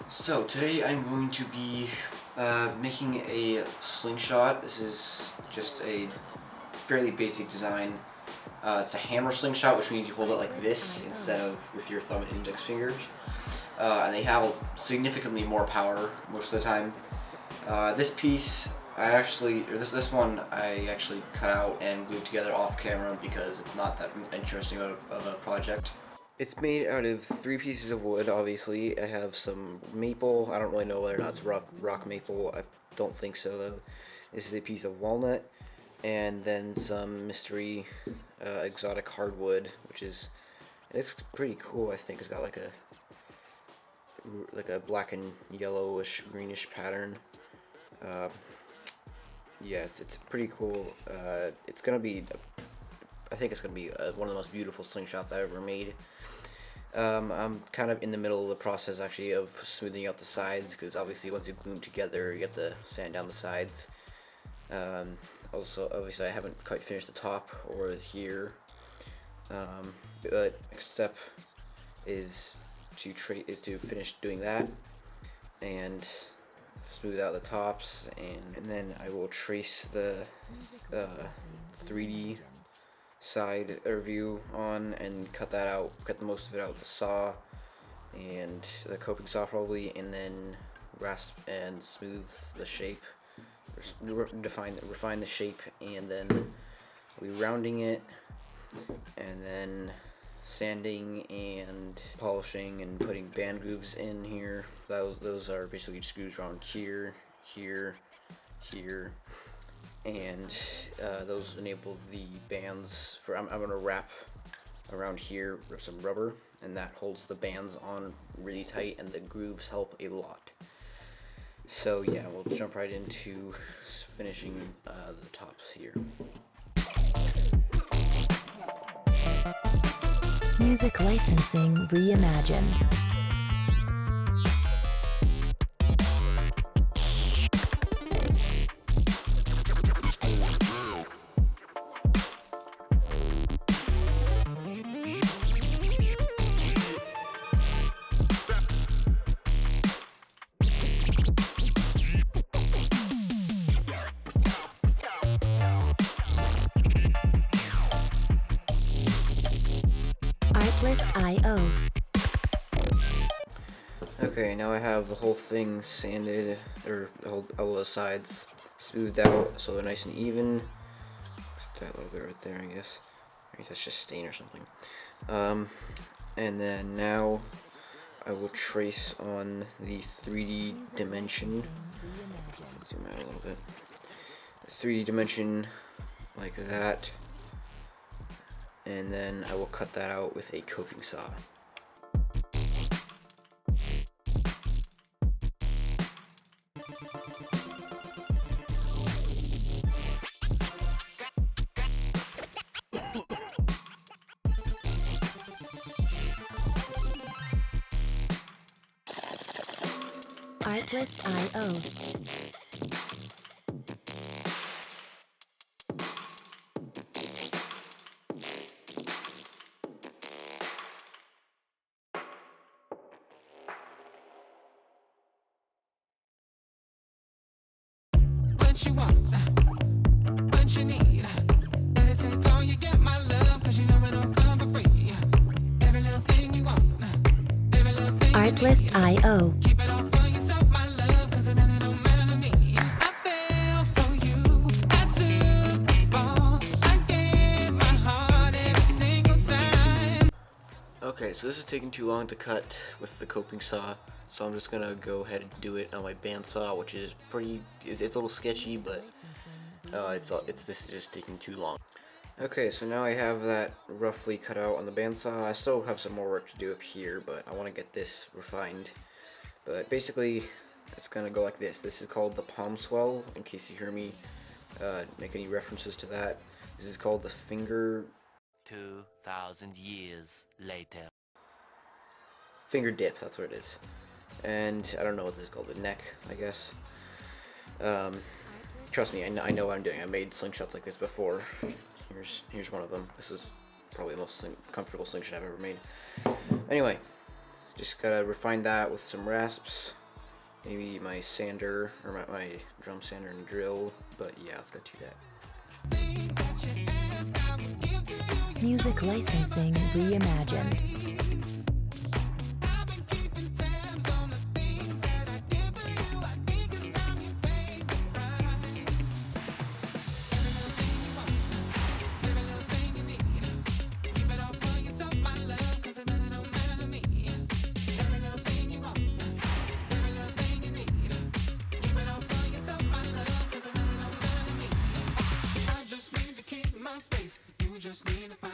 So today I'm going to be making a slingshot. This is just a fairly basic design. It's a hammer slingshot, which means you hold it like this instead of with your thumb and index fingers. And they have significantly more power most of the time. This piece, this one I actually cut out and glued together off camera because it's not that interesting of a project. It's made out of 3 pieces of wood, obviously. I have some maple. I don't really know whether or not it's rock maple. I don't think so, though. This is a piece of walnut. And then some mystery exotic hardwood, which is, it looks pretty cool, I think. It's got like a black and yellowish, greenish pattern. Yeah, it's pretty cool. It's gonna be, I think it's gonna be one of the most beautiful slingshots I've ever made. I'm kind of in the middle of the process actually of smoothing out the sides, because obviously once you glue them together you have to sand down the sides. Also, obviously I haven't quite finished the top or here. The next step is to finish doing that and smooth out the tops, and then I will trace the 3D side or view on and cut that out, cut the most of it out with a saw and the coping saw probably, and then rasp and smooth the shape, refine the shape, and then we rounding it, and then sanding and polishing and putting band grooves in here. Those are basically just grooves around here, here, here, and those enable the bands for. I'm gonna wrap around here with some rubber, and that holds the bands on really tight, and the grooves help a lot. So yeah, we'll jump right into finishing the tops here. Music licensing reimagined. Artlist.io. Okay, now I have the whole thing sanded, or all the sides smoothed out so they're nice and even. Except that little bit right there, I guess. Maybe that's just stain or something. And then now I will trace on the 3D dimension. Zoom out a little bit. The 3D dimension like that. And then I will cut that out with a coping saw. Artlist.io. What you want, what you need. Better take all you get, my love, cause you know it don't come for free. Every little thing you want, every little thing Artlist.io. keep it all for yourself, my love, cause it really don't matter to me. I fell for you, I took the ball, I gave my heart every single time. Okay, so this is taking too long to cut with the coping saw, so I'm just gonna go ahead and do it on my bandsaw, which is it's a little sketchy, but this is just taking too long. Okay, so now I have that roughly cut out on the bandsaw. I still have some more work to do up here, but I want to get this refined. But basically, it's gonna go like this. This is called the palm swell, in case you hear me make any references to that. This is called the finger 2,000 years later. finger dip, that's what it is. And I don't know what this is called, the neck, I guess. Trust me, I know what I'm doing. I made slingshots like this before. Here's one of them. This is probably the most comfortable slingshot I've ever made. Anyway, Just gotta refine that with some rasps. Maybe my sander, or my drum sander and drill, but yeah, let's go do that. Music licensing reimagined.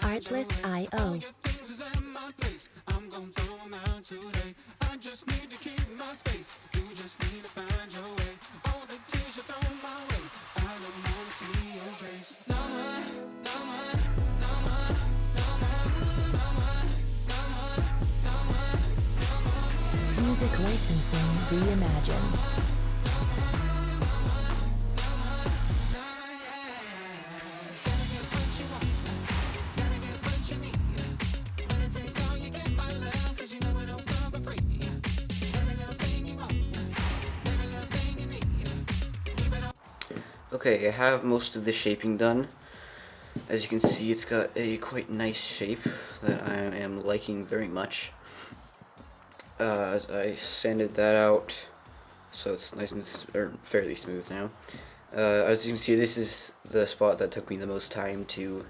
Artlist.io. Music licensing reimagined. Okay, I have most of the shaping done. As you can see, it's got a quite nice shape that I am liking very much. I sanded that out, so it's nice and fairly smooth now. As you can see, this is the spot that took me the most time to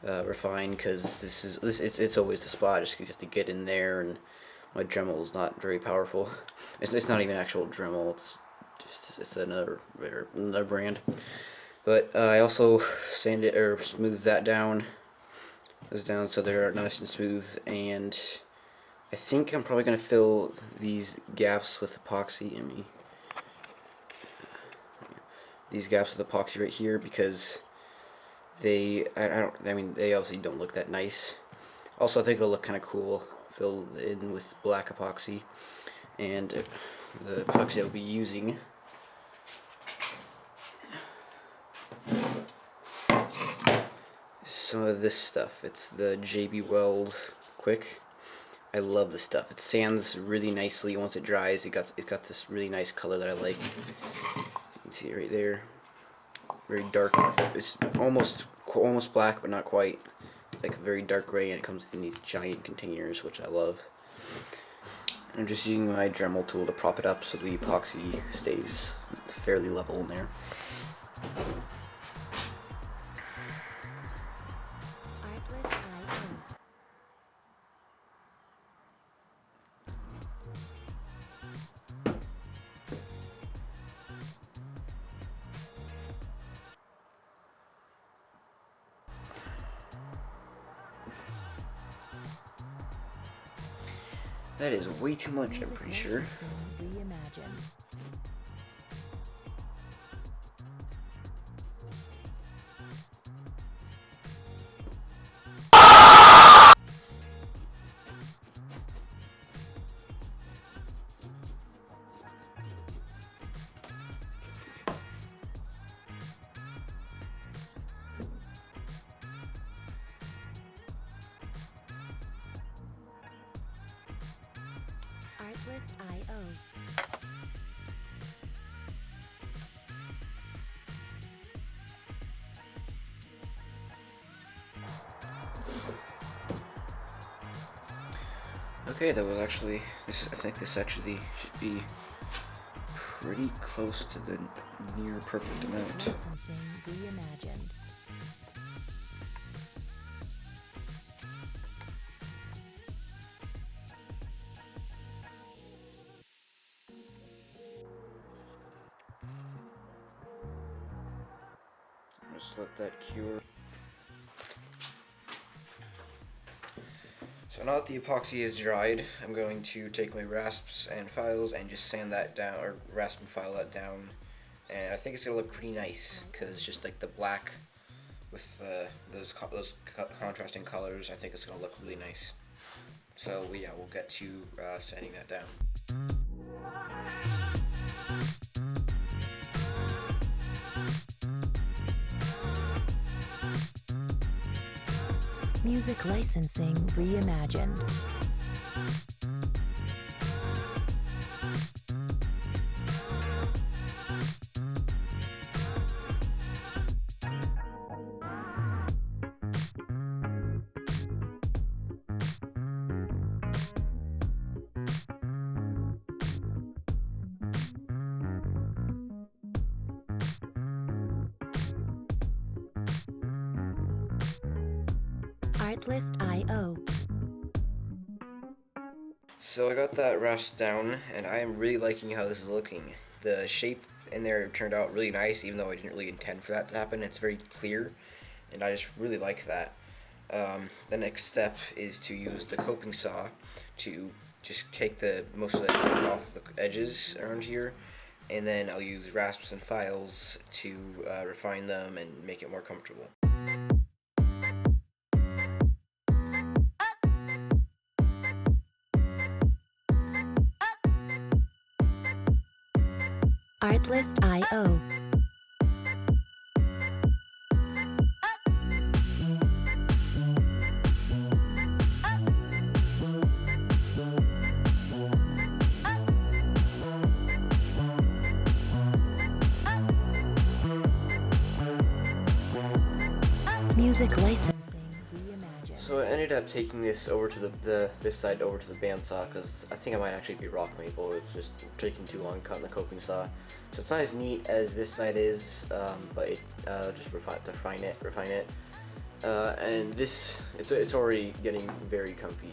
refine, because it's always the spot, just because you have to get in there, and my Dremel is not very powerful. It's not even actual Dremel. It's another brand. But I also sanded or smoothed that down. Those down so they're nice and smooth, and I think I'm probably gonna fill these gaps with epoxy in me. These gaps with epoxy right here, because they they obviously don't look that nice. Also, I think it'll look kind of cool filled in with black epoxy, and the epoxy I'll be using some of this stuff. It's the JB Weld Quick. I love this stuff. It sands really nicely once it dries. It's got this really nice color that I like. You can see it right there. Very dark. It's almost black, but not quite. Like a very dark gray, and it comes in these giant containers, which I love. I'm just using my Dremel tool to prop it up so the epoxy stays fairly level in there. That is way too much, I'm pretty sure. Reimagined. Artlist.io. Okay, that was actually this. I think this actually should be pretty close to the near perfect amount. Licensing reimagined. Just let that cure. So now that the epoxy is dried, I'm going to take my rasps and files and just sand that down, or rasp and file that down. And I think it's gonna look pretty nice, because it's just like the black with those contrasting colors. I think it's gonna look really nice. So yeah, we'll get to sanding that down. Music licensing reimagined. Artlist.io. So I got that rasp down, and I am really liking how this is looking. The shape in there turned out really nice, even though I didn't really intend for that to happen. It's very clear, and I just really like that. The next step is to use the coping saw to just take most of the off the edges around here, and then I'll use rasps and files to refine them and make it more comfortable. Artlist.io. Music licensing reimagined. So I ended up taking this over to this side over to the bandsaw because I think I might actually be rock maple. It's just taking too long cutting the coping saw. So it's not as neat as this side is, but it just refine it. And it's already getting very comfy,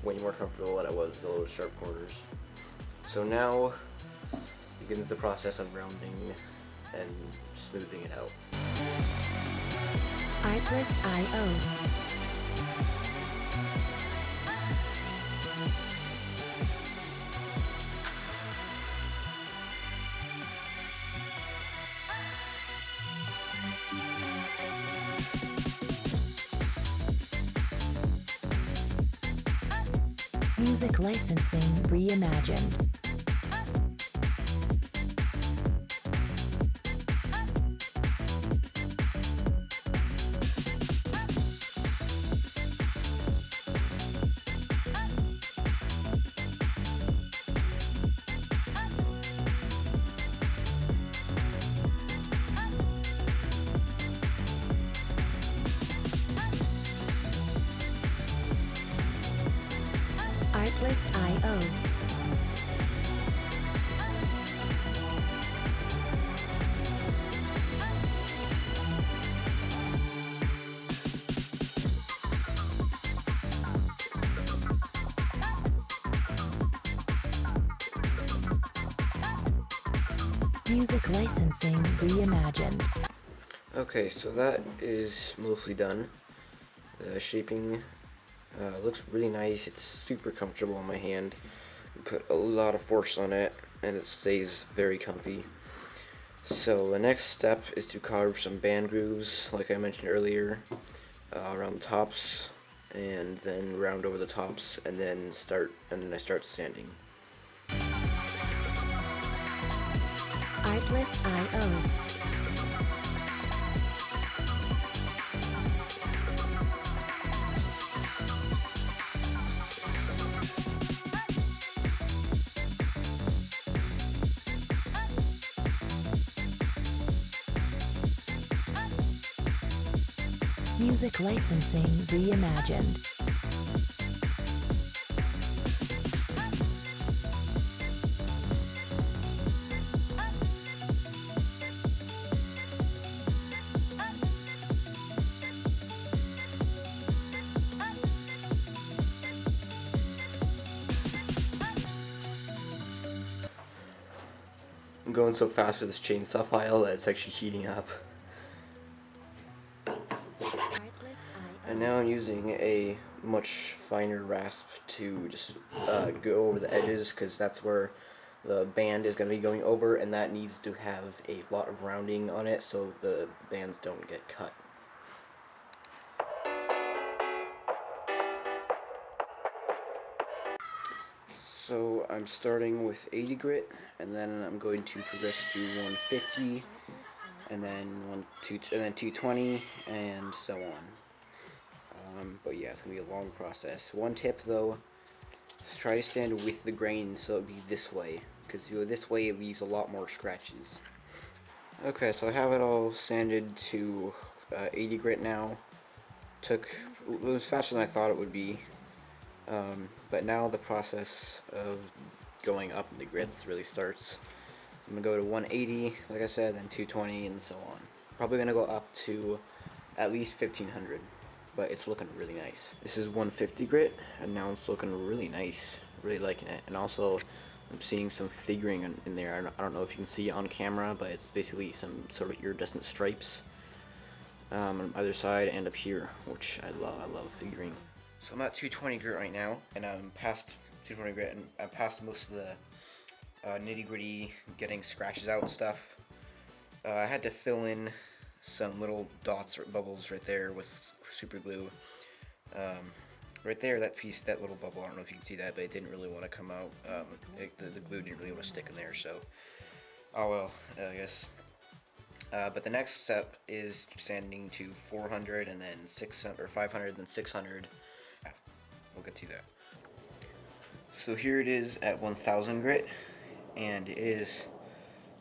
way more comfortable than it was the little sharp corners. So now begins the process of rounding and smoothing it out. Artlist.io. Music licensing reimagined. Artlist.io. Music licensing reimagined. Okay, so that is mostly done. The shaping looks really nice. It's super comfortable on my hand. You put a lot of force on it, and it stays very comfy. So the next step is to carve some band grooves, like I mentioned earlier, around the tops, and then round over the tops, and then I start sanding. Artlist.io. Music licensing reimagined. I'm going so fast with this chainsaw file that it's actually heating up. And now I'm using a much finer rasp to just go over the edges, because that's where the band is going to be going over, and that needs to have a lot of rounding on it so the bands don't get cut. So I'm starting with 80 grit, and then I'm going to progress to 150, and then 220, and so on. But yeah, it's going to be a long process. One tip though, try to stand with the grain so it'll be this way, because this way it leaves a lot more scratches. Okay, so I have it all sanded to 80 grit now. It was faster than I thought it would be. But now the process of going up in the grits really starts. I'm going to go to 180, like I said, then 220, and so on. Probably going to go up to at least 1500. but it's looking really nice. This is 150 grit, and now it's looking really nice. Really liking it. And also, I'm seeing some figuring in there. I don't know if you can see it on camera, but it's basically some sort of iridescent stripes on either side and up here, which I love. I love figuring. So I'm at 220 grit right now, and I'm past 220 grit, and I'm past most of the nitty gritty, getting scratches out and stuff. I had to fill in some little dots or bubbles right there with super glue. Right there, that piece, that little bubble, I don't know if you can see that, but it didn't really want to come out. The glue didn't really want to stick in there, so, oh well, I guess. But the next step is sanding to 400 and then 600, or 500 then 600. We'll get to that. So here it is at 1000 grit, and it is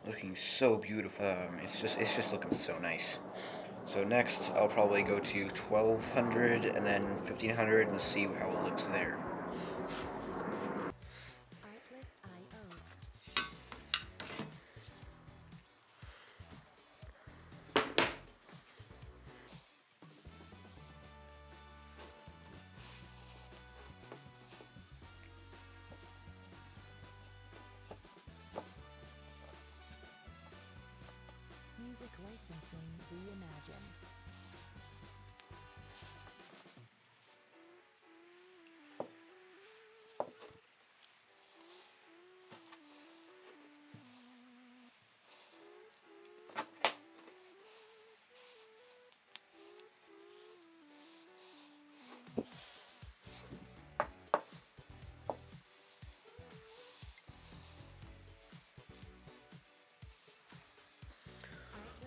looking so beautiful. It's just looking so nice. So next, I'll probably go to 1200 and then 1500 and see how it looks there. Music licensing reimagined.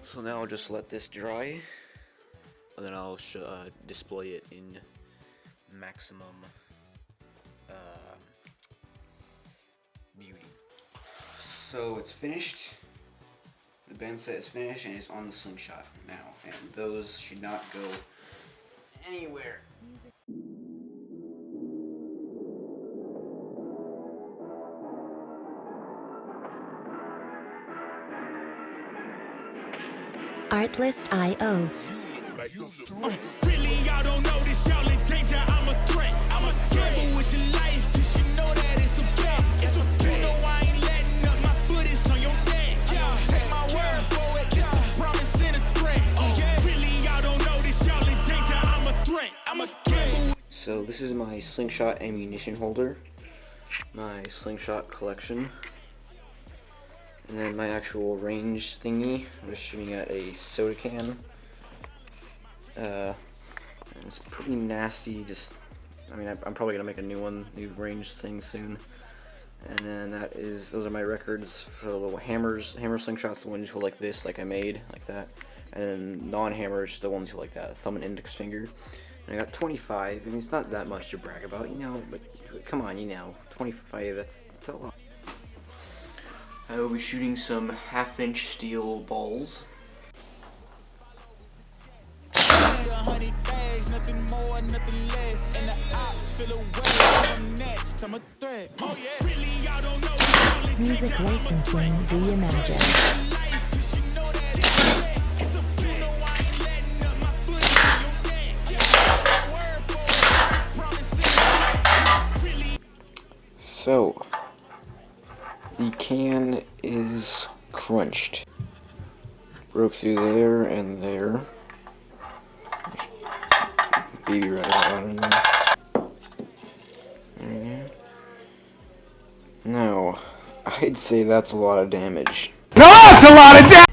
So now I'll just let this dry, and then I'll display it in maximum beauty. So it's finished. The band set is finished, and it's on the Slingshot now, and those should not go anywhere. Artlist.io. Really, y'all don't know this, y'all in danger. I'm a threat. I'm a gamble with your life, cause you know that it's okay. It's okay. You know I ain't letting up, my foot is on your neck. Yeah, take my word for it. It's a promise and a threat. Yeah. Really, y'all don't know this, y'all in danger. I'm a threat. I'm a gamble. So this is my Slingshot ammunition holder, my Slingshot collection, and then my actual range thingy. I'm just shooting at a soda can. And it's pretty nasty. I mean, I'm probably gonna make a new range thing soon. And then those are my records for the little hammers. Hammer slingshots, the ones you hold like this, like I made, like that. And then non-hammers, the ones you like that, thumb and index finger. And I got 25. I mean, it's not that much to brag about, you know. But come on, you know, 25. That's a lot. I will be shooting some 1/2-inch steel balls. 100 bags, nothing more, nothing less. And the ops feel away. I'm next. I'm a threat. Oh yeah. Really, y'all don't know this, y'all in Music danger. I'm a licensing threat. reimagined. Life, cause you know that it's okay. It's okay. You know I ain't letting up, my foot is on your neck. Yeah, my word for it. Promise and really. So, the can is crunched. Broke through there and there. Baby right out in there. There. Now, I'd say that's a lot of damage. No, that's a lot of damage!